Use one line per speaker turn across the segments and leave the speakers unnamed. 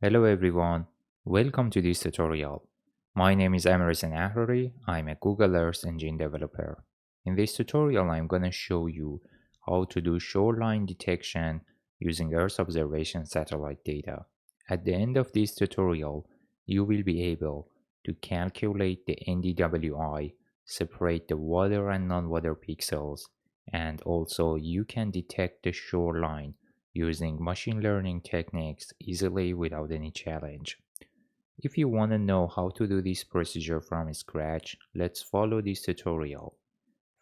Hello everyone, welcome to this tutorial. My name is Xarray. I'm a Google Earth Engine developer. In this tutorial, I'm going to show you how to do shoreline detection using Earth observation satellite data. At the end of this tutorial, you will be able to calculate the NDWI, separate the water and non-water pixels, and also you can detect the shoreline using machine learning techniques easily without any challenge. If you want to know how to do this procedure from scratch, let's follow this tutorial.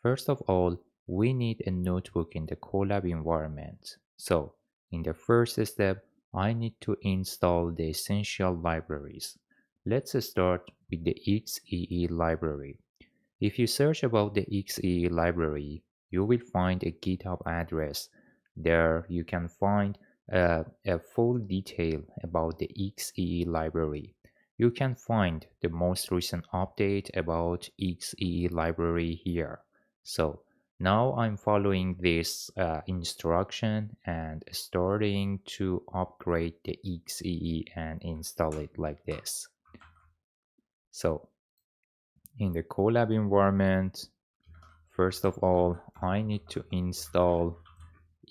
First of all, we need a notebook in the Colab environment. So, in the first step, I need to install the essential libraries. Let's start with the XEE library. If you search about the XEE library, you will find a GitHub address. There you can find a full detail about the XEE library. You can find the most recent update about XEE library here. So now I'm following this instruction and starting to upgrade the XEE and install it like this. So in the Colab environment, first of all, I need to install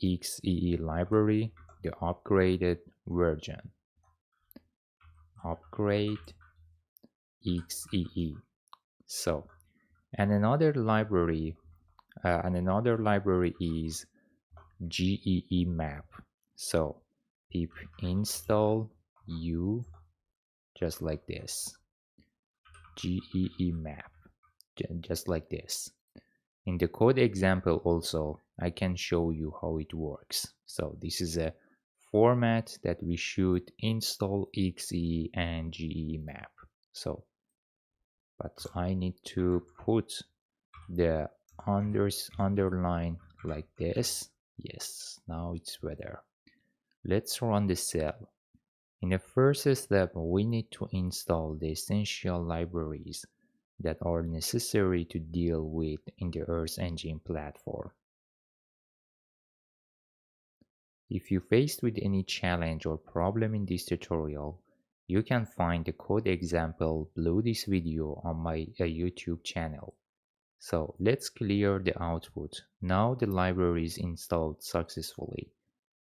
XEE library, the upgraded version. Upgrade XEE. So, and another library is GEE map. So, pip install u just like this. GEE map, just like this. In the code example also, I can show you how it works. So this is a format that we should install XE and GE map. So, but I need to put the underline like this. Yes, now it's better. Let's run the cell. In the first step, we need to install the essential libraries that are necessary to deal with in the Earth Engine platform. If you faced with any challenge or problem in this tutorial, you can find the code example below this video on my YouTube channel. So let's clear the output. Now the library is installed successfully.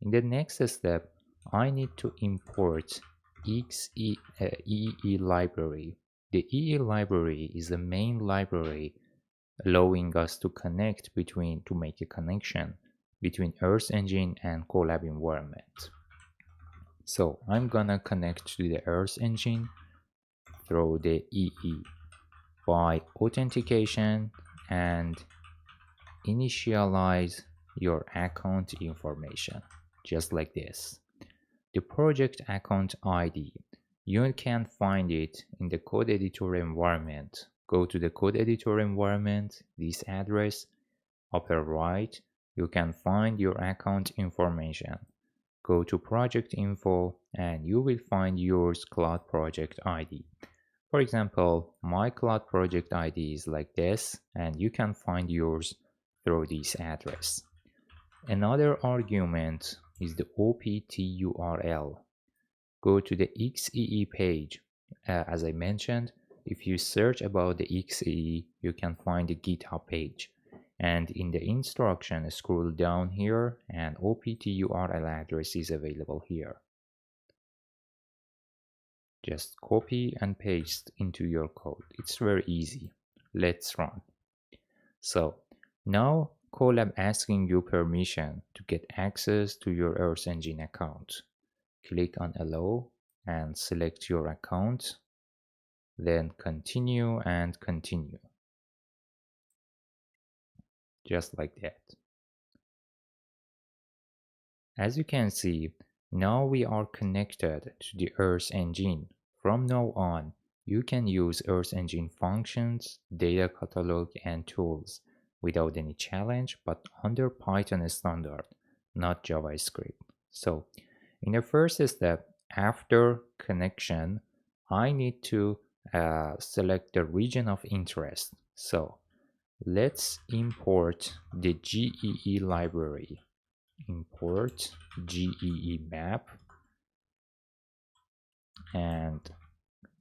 In the next step, I need to import EE library. The EE library is the main library allowing us to make a connection between Earth Engine and Colab environment. So I'm gonna connect to the Earth Engine through the EE by authentication and initialize your account information, just like this. The project account ID, you can find it in the code editor environment. Go to the code editor environment, this address, upper right, you can find your account information. Go to project info and you will find your cloud project ID. For example, my cloud project ID is like this, and you can find yours through this address. Another argument is the OPT URL. Go to the XEE page. As I mentioned, if you search about the XEE, you can find the GitHub page. And in the instruction, scroll down here and OPT URL address is available here. Just copy and paste into your code. It's very easy. Let's run. So now Colab asking you permission to get access to your Earth Engine account. Click on allow and select your account, then continue and continue. Just like that. As you can see, now we are connected to the Earth Engine. From now on, you can use Earth Engine functions, data catalog, and tools without any challenge, but under Python standard, not JavaScript. So, in the first step, after connection, I need to select the region of interest. So, let's import the GEE library. Import GEE map. and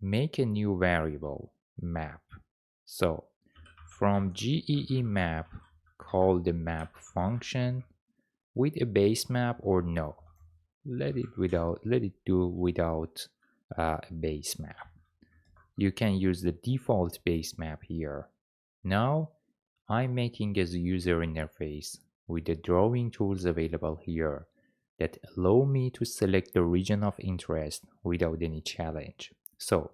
make a new variable map. So from GEE map, call the map function with a base map, or no, let it do without a base map. You can use the default base map here. Now I'm making a user interface with the drawing tools available here that allow me to select the region of interest without any challenge. So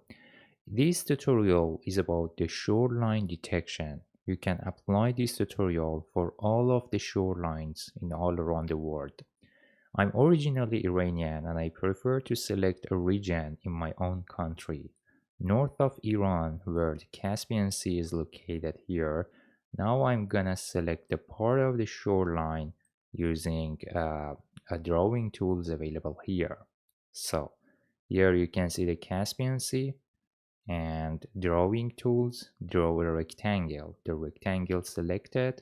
this tutorial is about the shoreline detection. You can apply this tutorial for all of the shorelines in all around the world. I'm originally Iranian and I prefer to select a region in my own country. North of Iran, where the Caspian Sea is located here. Now I'm gonna select the part of the shoreline using a drawing tools available here. So here you can see the Caspian Sea and drawing tools, draw a rectangle. The rectangle selected.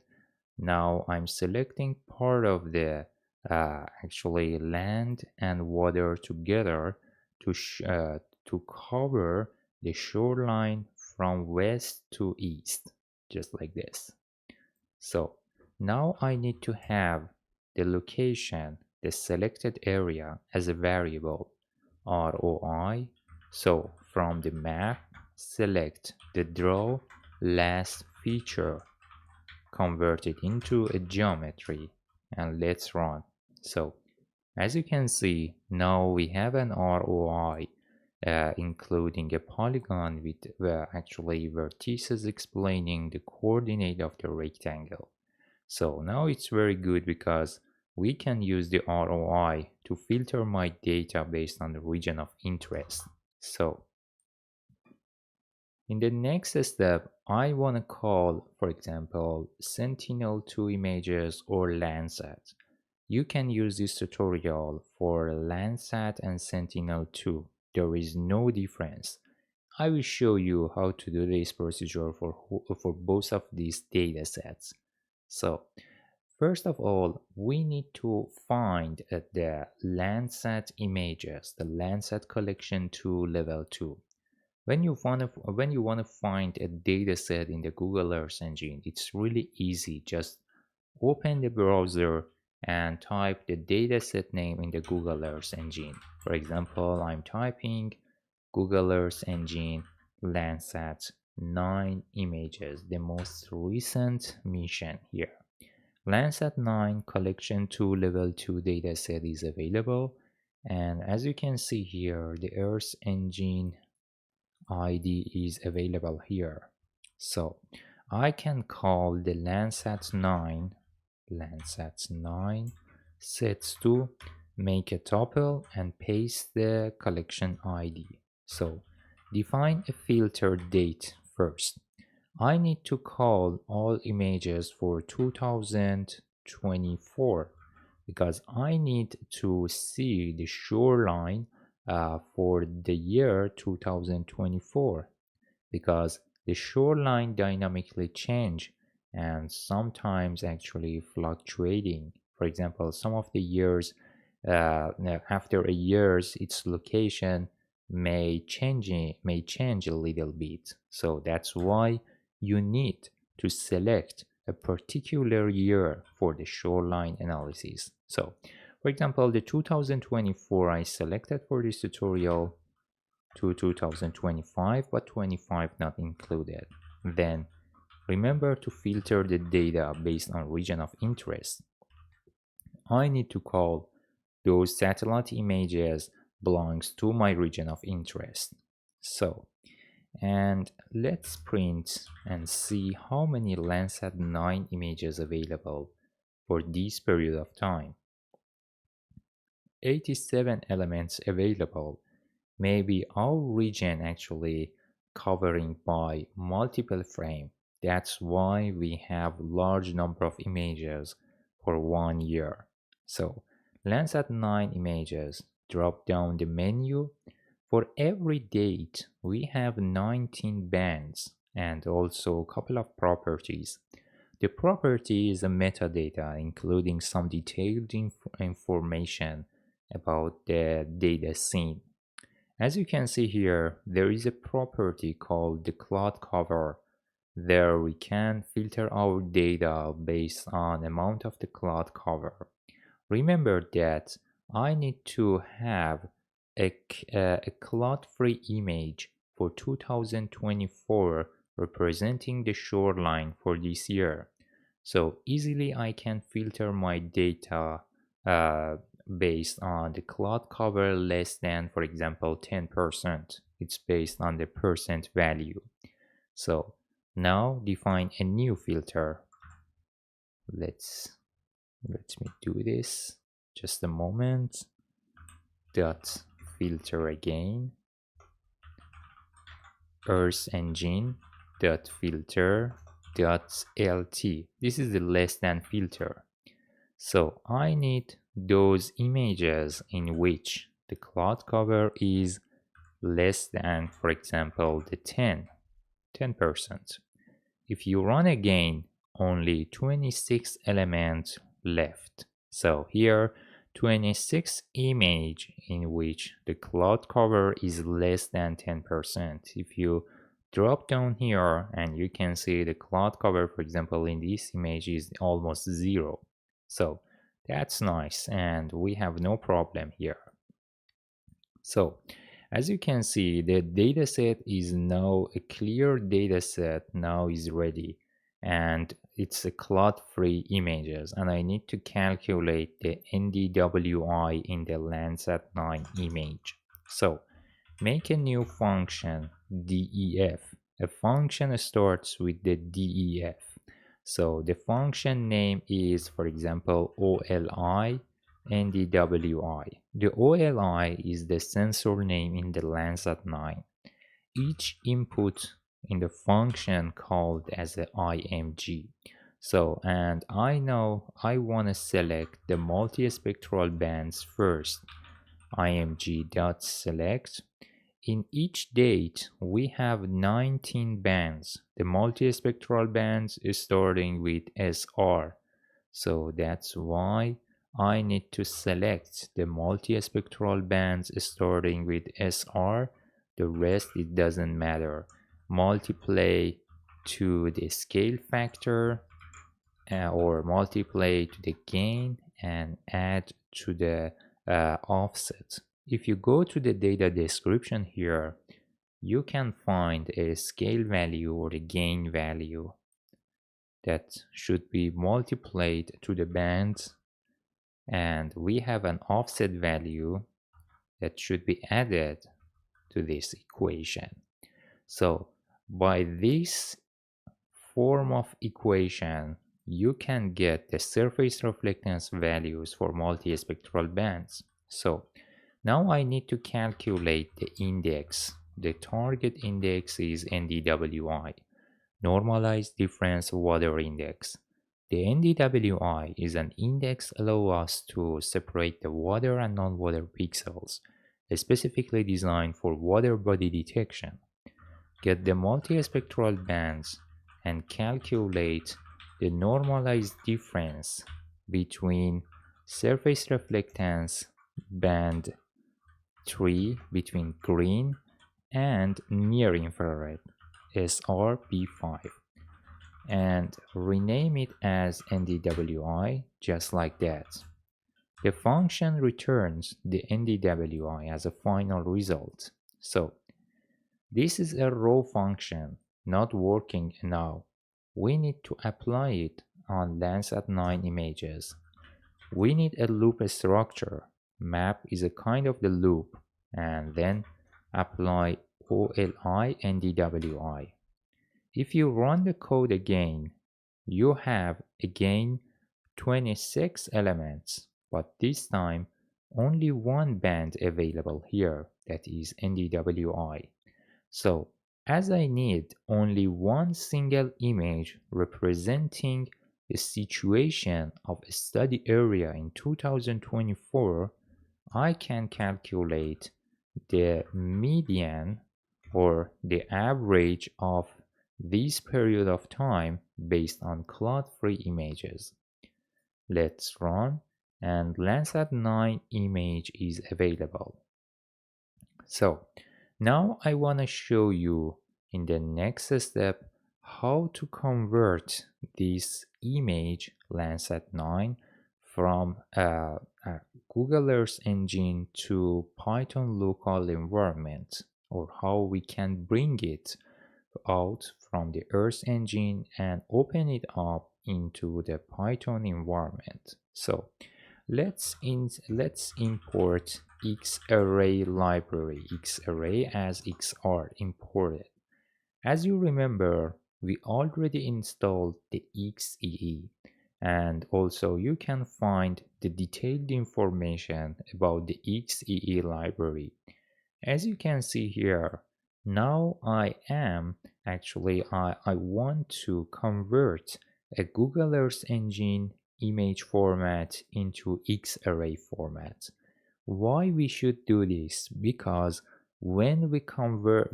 Now I'm selecting part of the actually land and water together to cover the shoreline from west to east, just like this. So now I need to have the location, the selected area as a variable ROI. So from the map, select the draw last feature, convert it into a geometry, and let's run. So as you can see, now we have an ROI including a polygon with actually vertices explaining the coordinate of the rectangle. So now it's very good because we can use the ROI to filter my data based on the region of interest. So in the next step, I want to call, for example, Sentinel-2 images or Landsat. You can use this tutorial for Landsat and Sentinel-2. There is no difference. I will show you how to do this procedure for both of these data sets. So first of all, we need to find the Landsat images, the Landsat collection 2 level 2. When you want to find a data set in the Google Earth engine, it's really easy. Just open the browser and type the dataset name in the Google Earth engine. For example, I'm typing Google Earth engine Landsat 9 images, the most recent mission here. Landsat 9 collection 2 level 2 dataset is available, and as you can see here, the Earth engine ID is available here. So I can call the Landsat 9 sets to make a tuple and paste the collection ID. So define a filter date first. I need to call all images for 2024 because I need to see the shoreline for the year 2024, because the shoreline dynamically change and sometimes actually fluctuating. For example, some of the years after a year's its location may change a little bit. So that's why you need to select a particular year for the shoreline analysis. So for example, the 2024 I selected for this tutorial to 2025, but 25 not included. Then remember to filter the data based on region of interest. I need to call those satellite images belongs to my region of interest. So, and let's print and see how many Landsat 9 images available for this period of time. 87 elements available. Maybe our region actually covering by multiple frame. That's why we have large number of images for 1 year. So Landsat 9 images, drop down the menu. For every date we have 19 bands and also a couple of properties. The property is a metadata including some detailed information about the data scene. As you can see here, there is a property called the cloud cover. There we can filter our data based on amount of the cloud cover. Remember that I need to have a cloud-free image for 2024 representing the shoreline for this year. So easily I can filter my data uh, based on the cloud cover less than, for example, 10%. It's based on the percent value. So now define a new filter. Let me do this. Just a moment. Dot filter again. Earth engine dot filter dot lt. This is the less than filter. So I need those images in which the cloud cover is less than, for example, the 10%. If you run again, only 26 elements left. So here 26 image in which the cloud cover is less than 10%. If you drop down here and you can see the cloud cover, for example, in this image is almost 0. So that's nice and we have no problem here. So as you can see, the dataset is now a clear dataset, now is ready, and it's a cloud-free images, and I need to calculate the NDWI in the Landsat 9 image. So make a new function DEF. A function starts with the DEF. So the function name is, for example, OLI NDWI. The OLI is the sensor name in the Landsat 9. Each input in the function called as a IMG. So, and I know I want to select the multispectral bands first. IMG.select. In each date, we have 19 bands. The multispectral bands is starting with SR. So that's why I need to select the multispectral bands starting with SR. The rest, it doesn't matter. Multiply to the scale factor or multiply to the gain and add to the offset. If you go to the data description here, you can find a scale value or the gain value that should be multiplied to the bands, and we have an offset value that should be added to this equation. So by this form of equation, you can get the surface reflectance values for multispectral bands. So now I need to calculate the index. The target index is NDWI, Normalized Difference Water Index. The NDWI is an index allows us to separate the water and non-water pixels, specifically designed for water body detection. Get the multispectral bands and calculate the normalized difference between surface reflectance band 3 between green and near infrared SRP5 and rename it as NDWI just like that. The function returns the NDWI as a final result. So this is a raw function not working now. We need to apply it on Landsat 9 images. We need a loop structure. Map is a kind of the loop, and then apply OLI NDWI. If you run the code again, you have again 26 elements, but this time only one band available here, that is NDWI. So as I need only one single image representing the situation of a study area in 2024, I can calculate the median or the average of this period of time based on cloud-free images. Let's run, and Landsat 9 image is available. So now I want to show you in the next step how to convert this image Landsat 9 from a Google Earth engine to Python local environment, or how we can bring it out from the Earth engine and open it up into the Python environment. So let's import Xarray library, Xarray as XR imported. As you remember, we already installed the XEE, and also you can find the detailed information about the XEE library. As you can see here, now I want to convert a Google Earth Engine image format into Xarray format. Why we should do this? Because when we convert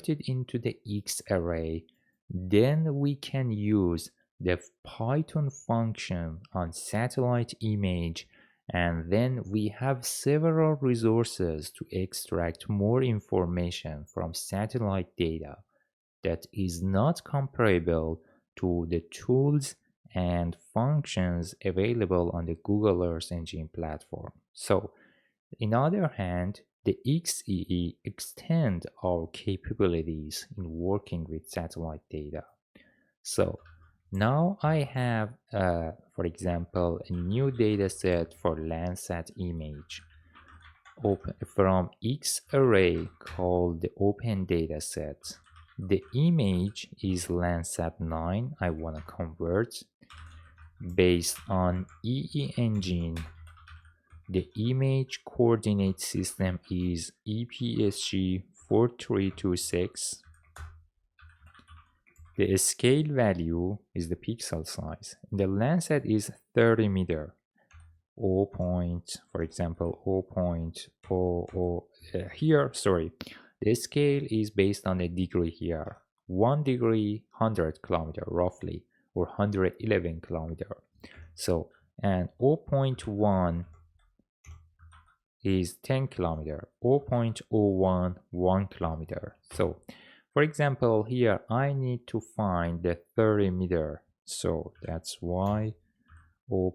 it into the Xarray, then we can use the Python function on satellite image, and then we have several resources to extract more information from satellite data that is not comparable to the tools and functions available on the Google Earth Engine platform. So, in other hand, the XEE extend our capabilities in working with satellite data. So now I have, for example, a new data set for Landsat image from Xarray called the open data set. The image is Landsat 9. I want to convert based on EE engine. The image coordinate system is EPSG 4326. The scale value is the pixel size. The Landsat is 30 meter. For example, 0.00 here, sorry. The scale is based on a degree here. 1 degree, 100 kilometer roughly, or 111 kilometer. So, and 0.1 is 10 kilometer, 0.01, 1 kilometer. So, for example, here I need to find the 30 meter. So that's why 0.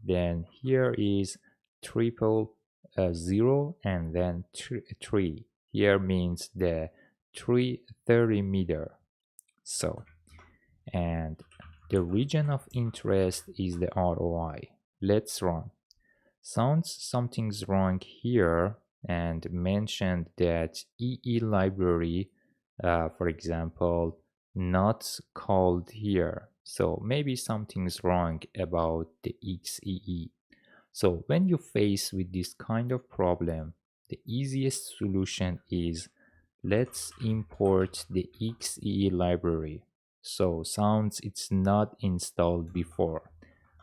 Then here is triple 0 and then 3. Here means the 30 meter. So, and the region of interest is the ROI. Let's run. Sounds something's wrong here, and mentioned that EE library, for example, not called here. So maybe something's wrong about the XEE. So when you face with this kind of problem, the easiest solution is let's import the XEE library. So sounds it's not installed before.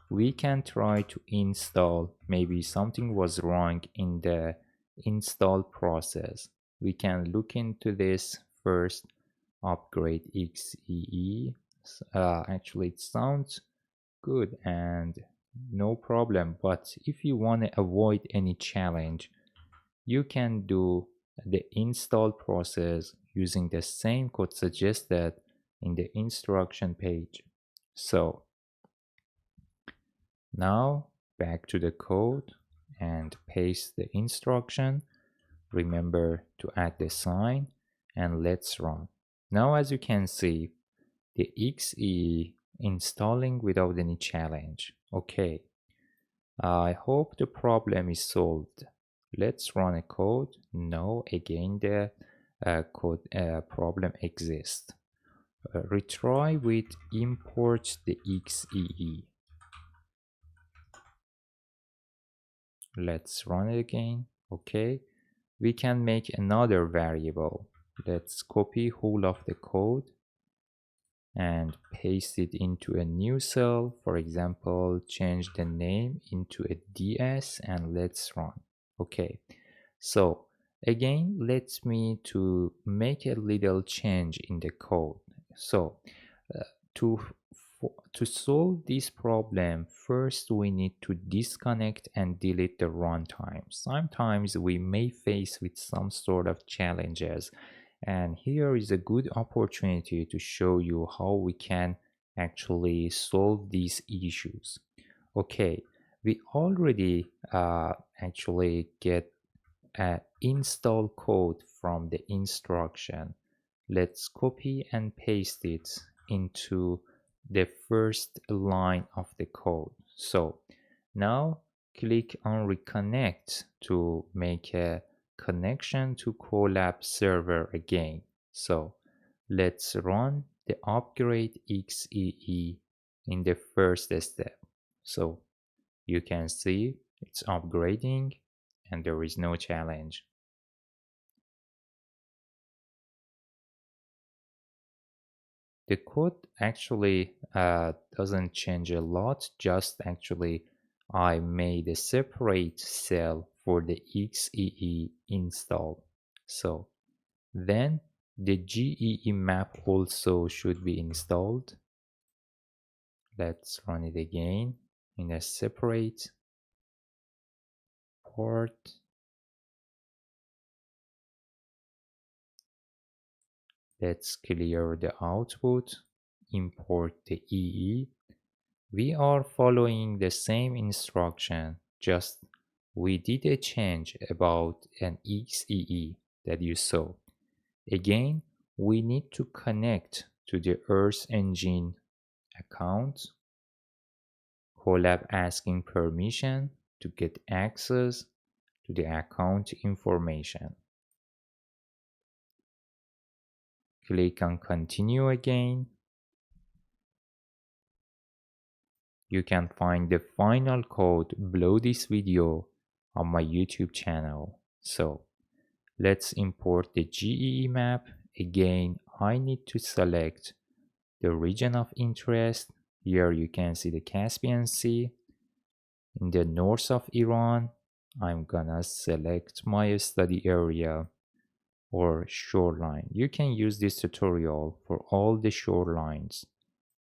We can try to install, maybe something was wrong in the install process. We can look into this first, upgrade XEE. Actually it sounds good and no problem, but if you want to avoid any challenge, you can do the install process using the same code suggested in the instruction page. So now back to the code and paste the instruction. Remember to add the sign and let's run. Now as you can see, the XE installing without any challenge. Okay, I hope the problem is solved. Let's run a code. No, again the code problem exists. Retry with import the XEE. Let's run it again. Okay, we can make another variable. Let's copy whole of the code and paste it into a new cell. For example, change the name into a DS and let's run. Okay, so again, let me to make a little change in the code. So to to solve this problem, first we need to disconnect and delete the runtime. Sometimes we may face with some sort of challenges, and here is a good opportunity to show you how we can actually solve these issues. Okay, we already actually get install code from the instruction. Let's copy and paste it into the first line of the code. So now click on reconnect to make a connection to Colab server again. So let's run the upgrade XEE in the first step. So you can see it's upgrading and there is no challenge. The code actually doesn't change a lot, just actually I made a separate cell for the XEE install. So then the GEE map also should be installed. Let's run it again in a separate port. Let's clear the output, import the EE. We are following the same instruction, just we did a change about an XEE that you saw. Again, we need to connect to the Earth Engine account. Colab asking permission to get access to the account information. Click on continue again. You can find the final code below this video on my YouTube channel. So let's import the GEE map. Again, I need to select the region of interest. Here you can see the Caspian Sea. In the north of Iran, I'm gonna select my study area or shoreline. You can use this tutorial for all the shorelines,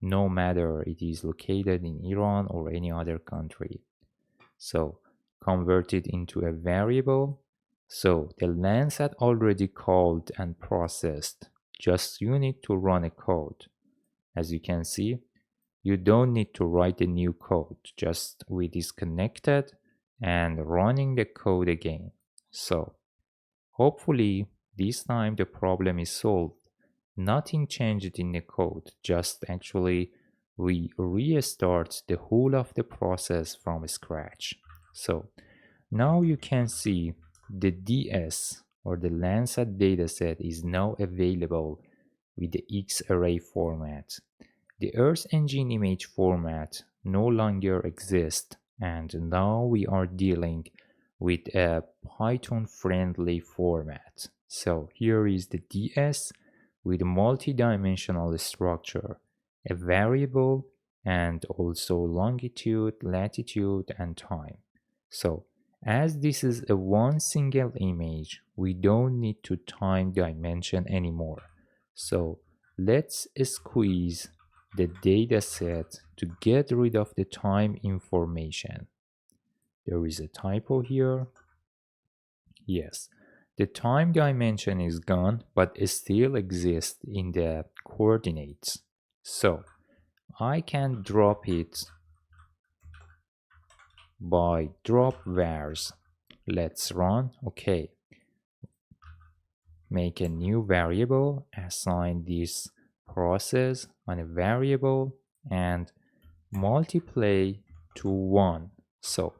no matter it is located in Iran or any other country. So convert it into a variable. So the Landsat already called and processed, just you need to run a code. As you can see, you don't need to write a new code, just we disconnected and running the code again. So hopefully this time the problem is solved. Nothing changed in the code, just actually we restart the whole of the process from scratch. So now you can see the DS or the Landsat dataset is now available with the Xarray format. The Earth Engine image format no longer exists, and now we are dealing with a Python-friendly format. So here is the DS with multi-dimensional structure, a variable, and also longitude, latitude, and time. So as this is a one single image, we don't need to time dimension anymore. So let's squeeze the dataset to get rid of the time information. There is a typo here. Yes, the time dimension is gone, but it still exists in the coordinates. So I can drop it by drop vars. Let's run. Okay. Make a new variable, assign this process on a variable and multiply to 1. So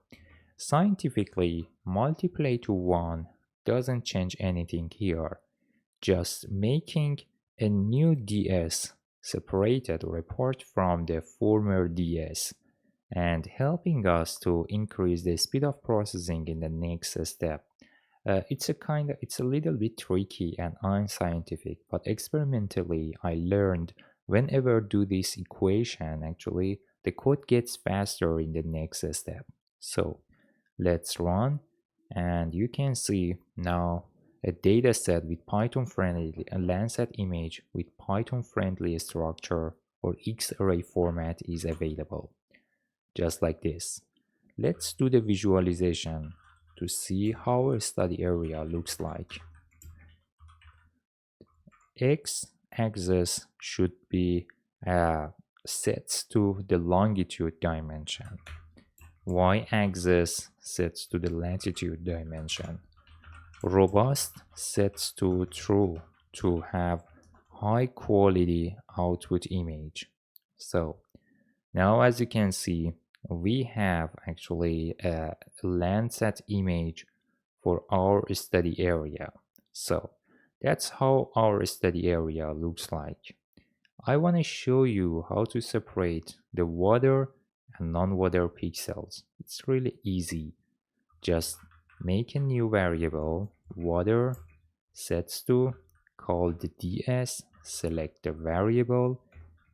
scientifically, multiply to 1 doesn't change anything here, just making a new DS separated or apart from the former DS and helping us to increase the speed of processing in the next step. It's a little bit tricky and unscientific, but experimentally I learned whenever do this equation, actually the code gets faster in the next step. So let's run, and you can see now a data set with Python friendly, a Landsat image with Python friendly structure or Xarray format is available, just like this. Let's do the visualization to see how a study area looks like. X-axis should be set to the longitude dimension. Y-axis sets to the latitude dimension. Robust sets to true to have high quality output image. So now, as you can see, we have actually a Landsat image for our study area. So that's how our study area looks like. I want to show you how to separate the water and non-water pixels. It's really easy. Just make a new variable, water, sets to, call the ds, select the variable,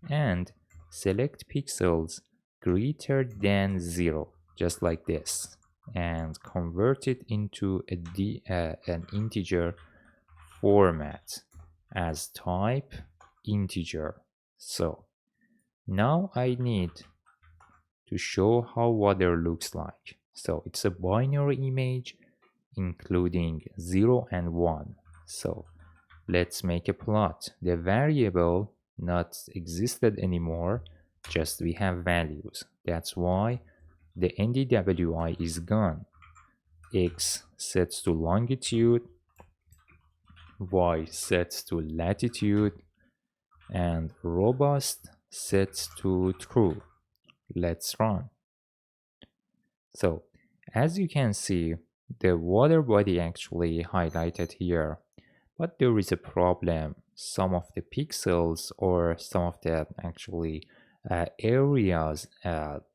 and select pixels greater than 0, just like this, and convert it into an integer format as type integer. So now I need to show how water looks like. So it's a binary image including 0 and 1. So let's make a plot. The variable not existed anymore, just we have values. That's why the NDWI is gone. X sets to longitude, Y sets to latitude, and robust sets to true. Let's run. So as you can see, the water body actually highlighted here, but there is a problem. Some of the pixels or some of the actually areas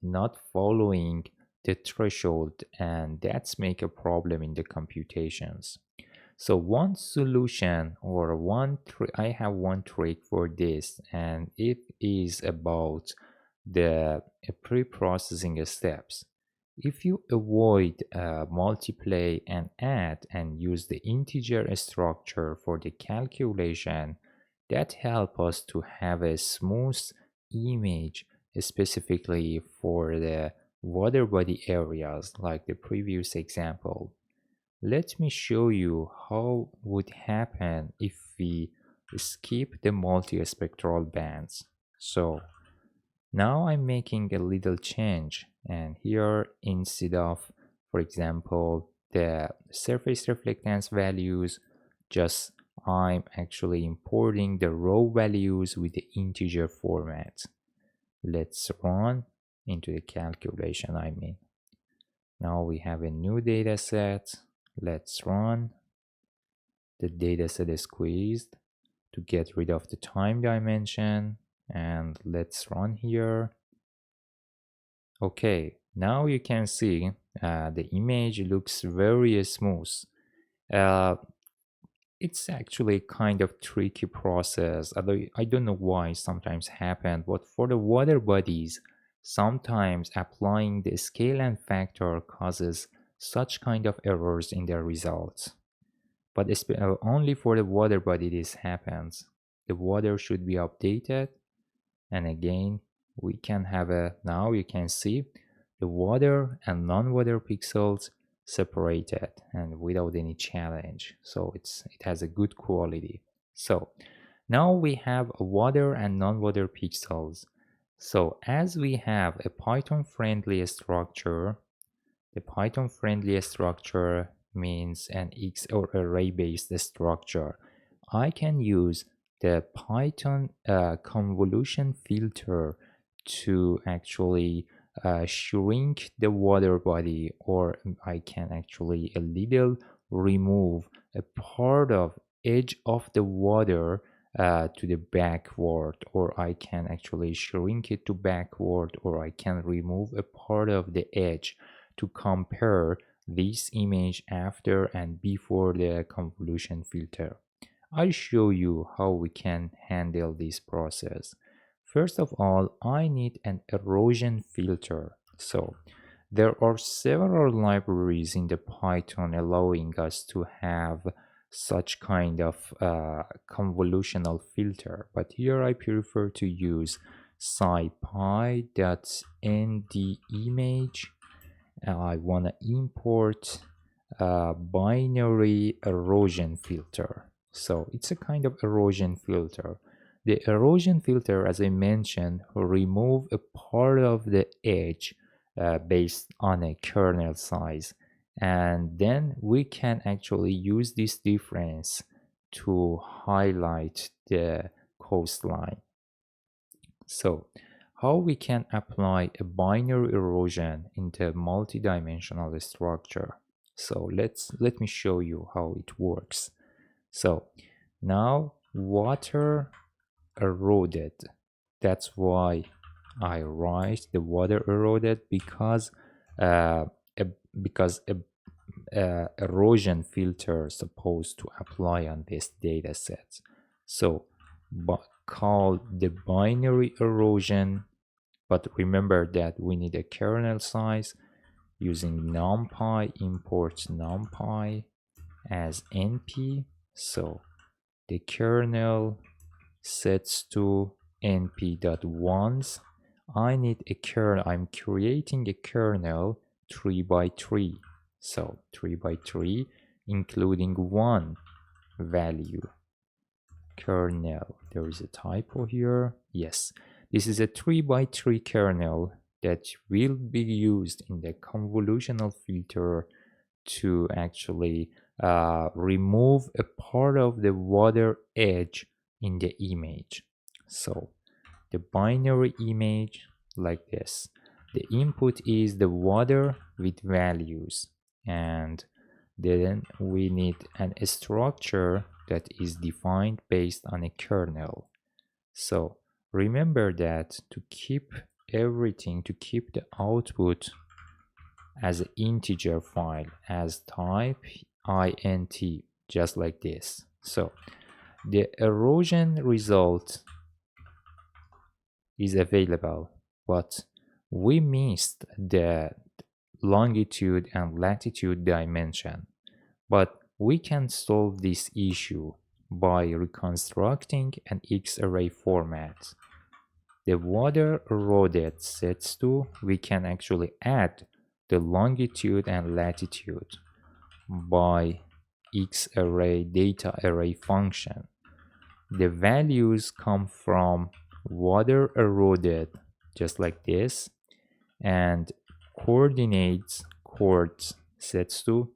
not following the threshold, and that's make a problem in the computations. So one solution or I have one trick for this, and it is about the pre-processing steps. If you avoid multiply and add and use the integer structure for the calculation, that help us to have a smooth image specifically for the water body areas like the previous example. Let me show you how would happen if we skip the multispectral bands. So now I'm making a little change, and here instead of, for example, the surface reflectance values, just I'm actually importing the raw values with the integer format. Let's run into the calculation. Now we have a new data set. Let's run. The data set is squeezed to get rid of the time dimension, and let's run here. Okay, now you can see the image looks very smooth. It's actually kind of tricky process. Although I don't know why sometimes happen, but for the water bodies, sometimes applying the scale and factor causes such kind of errors in the results. But only for the water body this happens. The water should be updated, and again we can have now you can see the water and non-water pixels separated and without any challenge, so it has a good quality. So now we have water and non-water pixels. So as we have a Python friendly structure, the Python friendly structure means an X or array based structure. I can use the Python convolution filter to actually shrink the water body, or I can actually a little remove a part of edge of the water to the backward, or I can actually shrink it to backward, or I can remove a part of the edge to compare this image after and before the convolution filter. I'll show you how we can handle this process. First of all, I need an erosion filter. So there are several libraries in the Python allowing us to have such kind of convolutional filter, but here I prefer to use scipy.ndimage. I want to import a binary erosion filter. So it's a kind of erosion filter. The erosion filter, as I mentioned, remove a part of the edge based on a kernel size, and then we can actually use this difference to highlight the coastline. So how we can apply a binary erosion into multi-dimensional structure. So let me show you how it works. So now water eroded. That's why I write the water eroded, because uh, a, because a erosion filter is supposed to apply on this data set. So call the binary erosion, but remember that we need a kernel size. Using numpy, import numpy as np. So the kernel sets to np.ones. I need a kernel. I'm creating a kernel 3 by 3. So 3 by 3, including one value. Kernel. There is a typo here. Yes, this is a 3 by 3 kernel that will be used in the convolutional filter to actually remove a part of the water edge in the image. So the binary image like this. The input is the water with values, and then we need a structure that is defined based on a kernel. So remember that to keep everything, to keep the output as an integer file as type int, just like this. So the erosion result is available, but we missed the longitude and latitude dimension. But we can solve this issue by reconstructing an Xarray format. The water eroded sets to, we can actually add the longitude and latitude by Xarray data array function. The values come from water eroded, just like this, and coordinates sets to.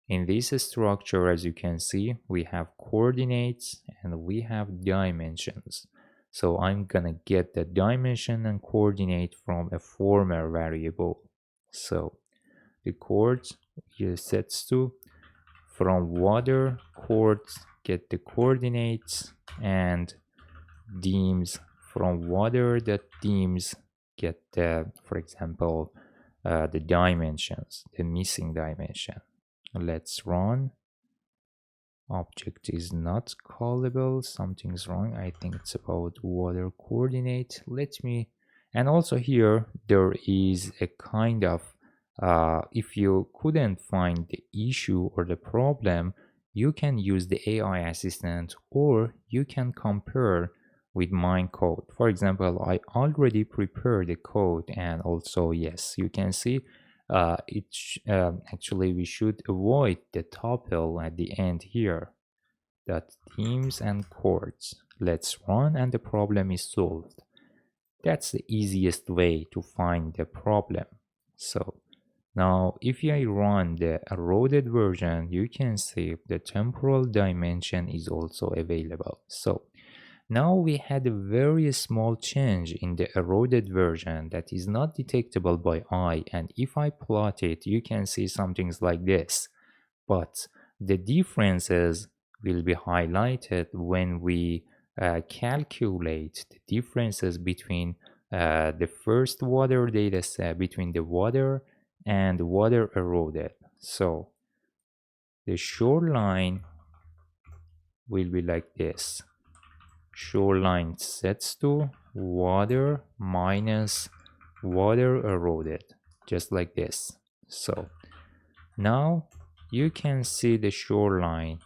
In this structure, as you can see, we have coordinates and we have dimensions. So I'm gonna get the dimension and coordinate from a former variable. So the coords sets to, from water coords get the coordinates, and dems from water that dems get the, for example, the dimensions, the missing dimension. Let's run. Object is not callable. Something's wrong. I think it's about water coordinate. And also here there is a kind of if you couldn't find the issue or the problem, you can use the AI assistant, or you can compare with mine code. For example, I already prepared the code, and also yes, you can see actually we should avoid the tuple at the end here. That themes and chords. Let's run and the problem is solved. That's the easiest way to find the problem. So now if I run the eroded version, you can see the temporal dimension is also available. So now we had a very small change in the eroded version that is not detectable by eye, and if I plot it, you can see some things like this. But the differences will be highlighted when we calculate the differences between the first water data set, between the water and water eroded. So the shoreline will be like this. Shoreline sets to water minus water eroded, just like this. So now you can see the shoreline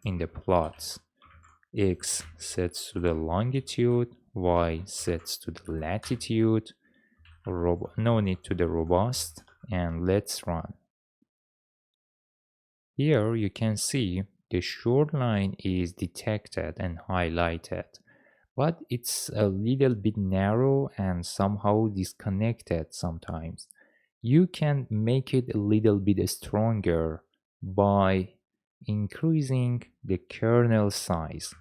in the plots. X sets to the longitude, Y sets to the latitude, no need to the robust, and let's run. Here you can see the shoreline is detected and highlighted, but it's a little bit narrow and somehow disconnected sometimes. You can make it a little bit stronger by increasing the kernel size.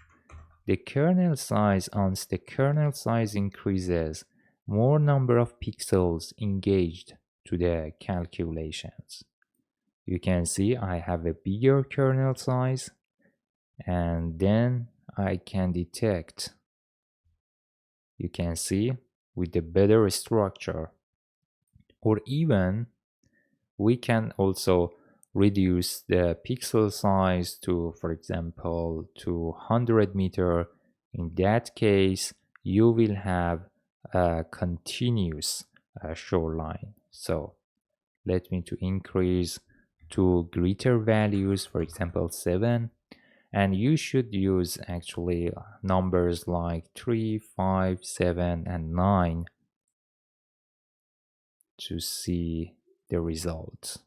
The kernel size, once the kernel size increases, more number of pixels engaged to the calculations. You can see I have a bigger kernel size, and then I can detect, you can see, with the better structure. Or even we can also reduce the pixel size to, for example, to 100 meter. In that case, you will have a continuous shoreline. So let me to increase to greater values, for example 7, and you should use actually numbers like 3, 5, 7, and 9 to see the results.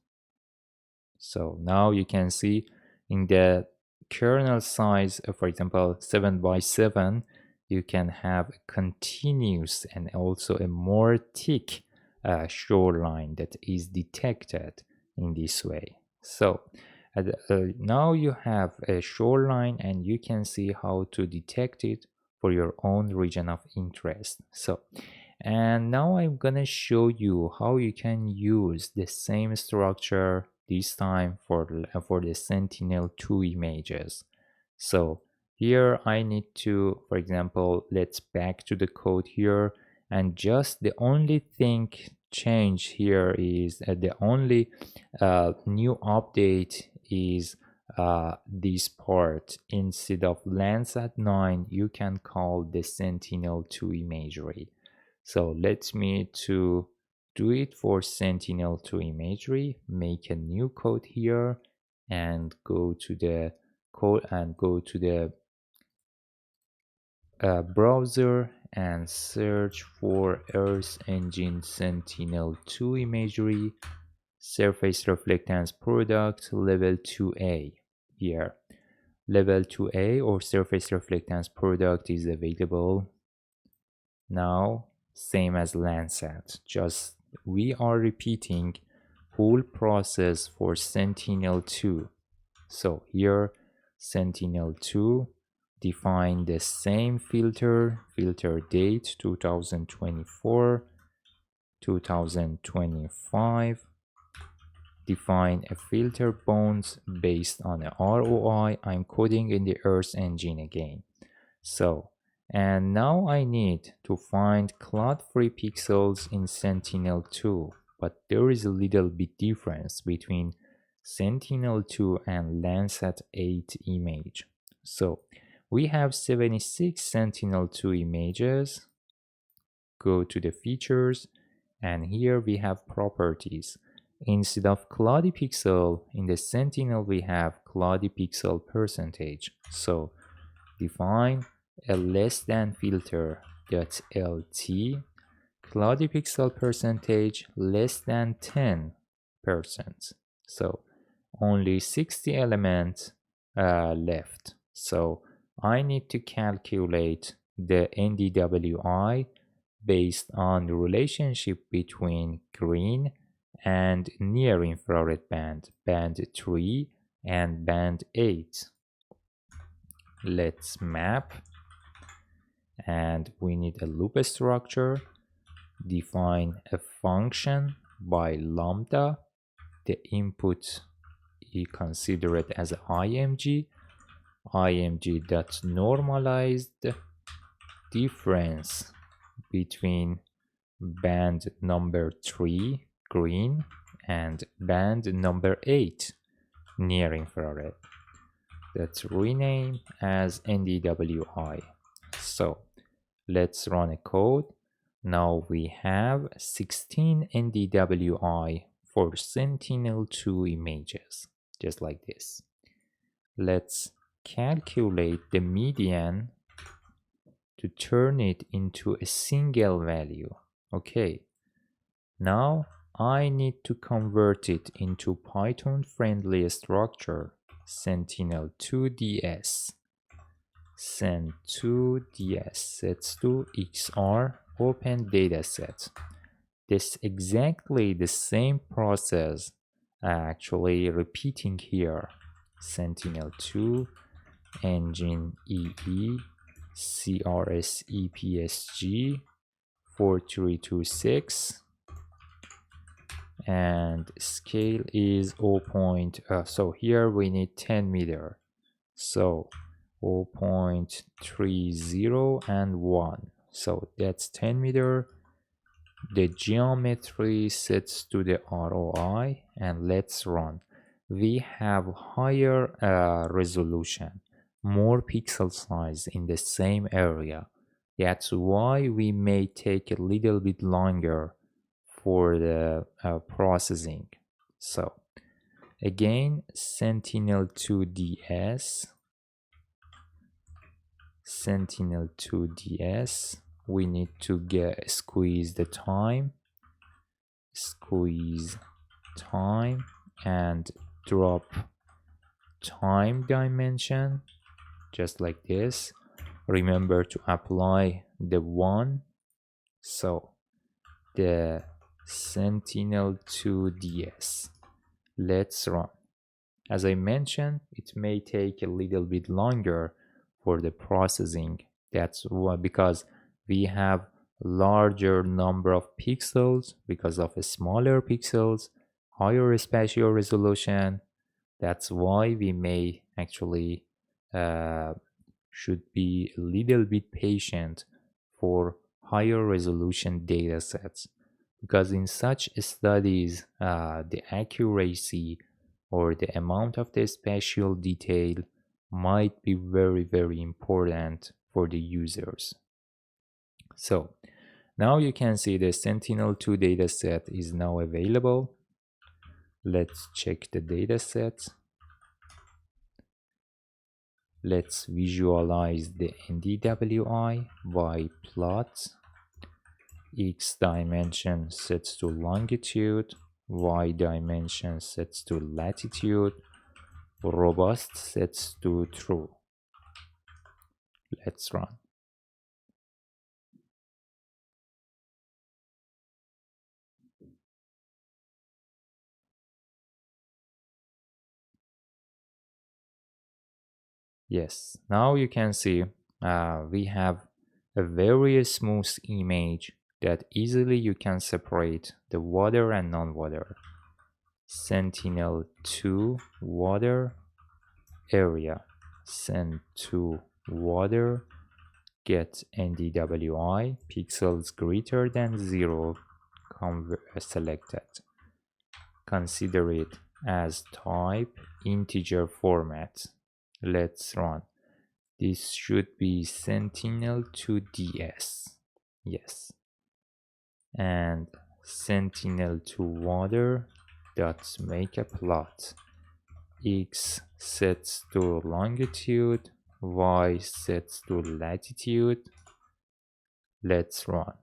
So now you can see in the kernel size, for example 7 by 7, you can have a continuous and also a more thick shoreline that is detected in this way. So now you have a shoreline and you can see how to detect it for your own region of interest. So, and now I'm gonna show you how you can use the same structure this time for the Sentinel-2 images. So here I need to, for example, let's back to the code here, and just the only thing change here is the only new update is this part. Instead of Landsat 9, you can call the Sentinel-2 imagery. So let me to do it for Sentinel-2 imagery. Make a new code here and go to the code and go to the browser and search for Earth Engine Sentinel-2 imagery, surface reflectance product level 2A. Here level 2A or surface reflectance product is available now, same as Landsat, just we are repeating whole process for Sentinel-2. So here Sentinel-2 define the same filter date 2024, 2025, define a filter bounds based on a ROI. I'm coding in the Earth Engine again. So, and now I need to find cloud-free pixels in Sentinel-2, but there is a little bit difference between Sentinel-2 and Landsat 8 image. So we have 76 Sentinel-2 images. Go to the features, and here we have properties. Instead of cloudy pixel, in the Sentinel we have cloudy pixel percentage. So define a less than filter dot lt cloudy pixel percentage less than 10%. So only 60 elements left. So I need to calculate the NDWI based on the relationship between green and near infrared band, band 3 and band 8. Let's map, and we need a loop structure. Define a function by lambda. The input you consider it as img dot normalized difference between band number 3 green and band number 8 near infrared. Let's rename as NDWI. So let's run a code. Now we have 16 NDWI for Sentinel-2 images, just like this. Let's calculate the median to turn it into a single value. Okay, now I need to convert it into Python friendly structure, Sentinel-2DS. Sent2ds sets to XR open dataset. This exactly the same process actually repeating here. Sentinel-2 engine EE CRS EPSG 4326 and scale is 0. So here we need 10 meter, so 0.30 and 1, so that's 10 meter. The geometry sets to the ROI and let's run. We have higher resolution, more pixel size in the same area. That's why we may take a little bit longer for the processing. So again, Sentinel-2DS, we need to squeeze time and drop time dimension just like this. Remember to apply the 1. So the Sentinel-2DS, let's run. As I mentioned, it may take a little bit longer for the processing. That's why, because we have larger number of pixels because of smaller pixels, higher spatial resolution. That's why we may actually should be a little bit patient for higher resolution data sets, because in such studies the accuracy or the amount of the spatial detail might be very important for the users. So now you can see the Sentinel-2 dataset is now available. Let's check the dataset. Let's visualize the NDWI by plot. X dimension sets to longitude, Y dimension sets to latitude, robust sets to true. Let's run. Yes, now you can see we have a very smooth image that easily you can separate the water and non-water. Sentinel-2 water area, Sent2 water, get NDWI, pixels greater than 0 selected. Consider it as type integer format. Let's run. This should be Sentinel-2DS. Yes. And Sentinel-2 water dot make a plot. X sets to longitude, Y sets to latitude. Let's run.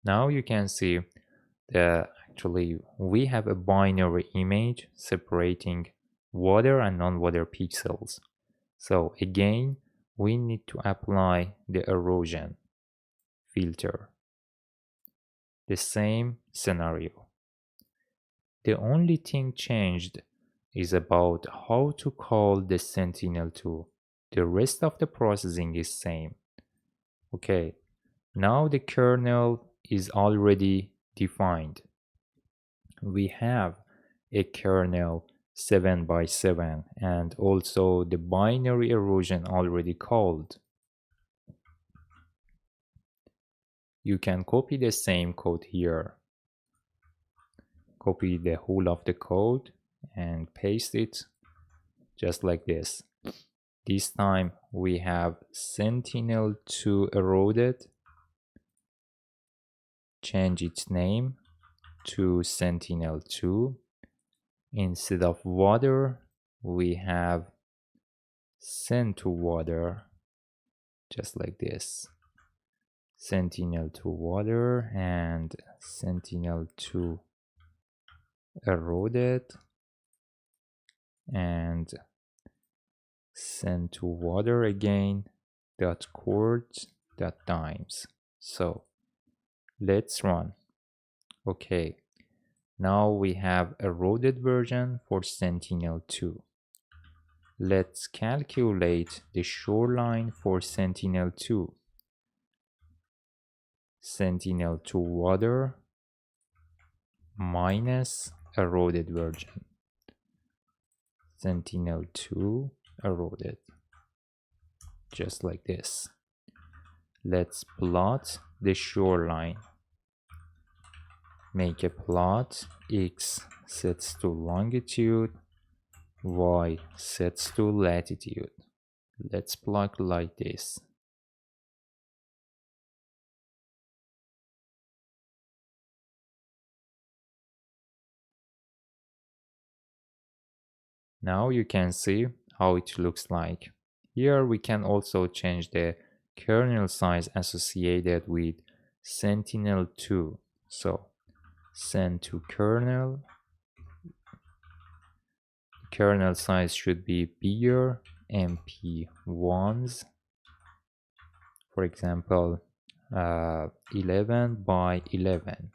Now you can see that actually we have a binary image separating water and non-water pixels. So again, we need to apply the erosion filter. The same scenario. The only thing changed is about how to call the Sentinel-2. The rest of the processing is same. Okay, now the kernel is already defined. We have a kernel 7 by 7 and also the binary erosion already called. You can copy the same code here. Copy the whole of the code and paste it just like this. This time we have Sentinel-2 eroded. Change its name to Sentinel-2. Instead of water, we have send to water, just like this. Sentinel-2 water and Sentinel-2 eroded and send to water again dot chords dot times. So let's run. Okay, now we have eroded version for Sentinel-2. Let's calculate the shoreline for Sentinel-2. Sentinel-2 water minus eroded version. Sentinel-2 eroded, just like this. Let's plot the shoreline. Make a plot. X sets to longitude, Y sets to latitude. Let's plot like this. Now you can see how it looks like. Here we can also change the kernel size associated with Sentinel-2. So send to kernel. Kernel size should be bigger, MP1s. For example, 11 by 11.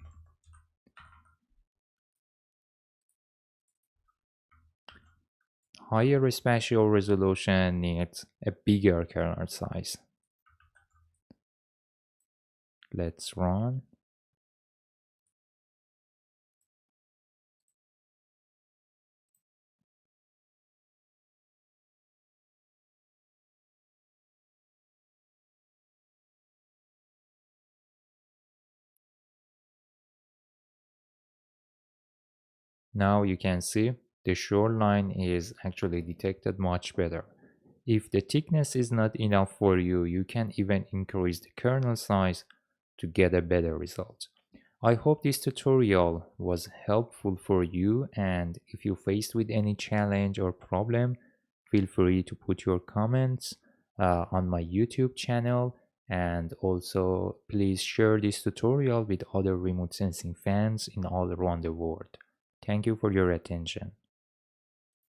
Higher spatial resolution needs a bigger kernel size. Let's run. Now you can see the shoreline is actually detected much better. If the thickness is not enough for you, you can even increase the kernel size to get a better result. I hope this tutorial was helpful for you, and if you faced with any challenge or problem, feel free to put your comments on my YouTube channel, and also please share this tutorial with other remote sensing fans in all around the world. Thank you for your attention.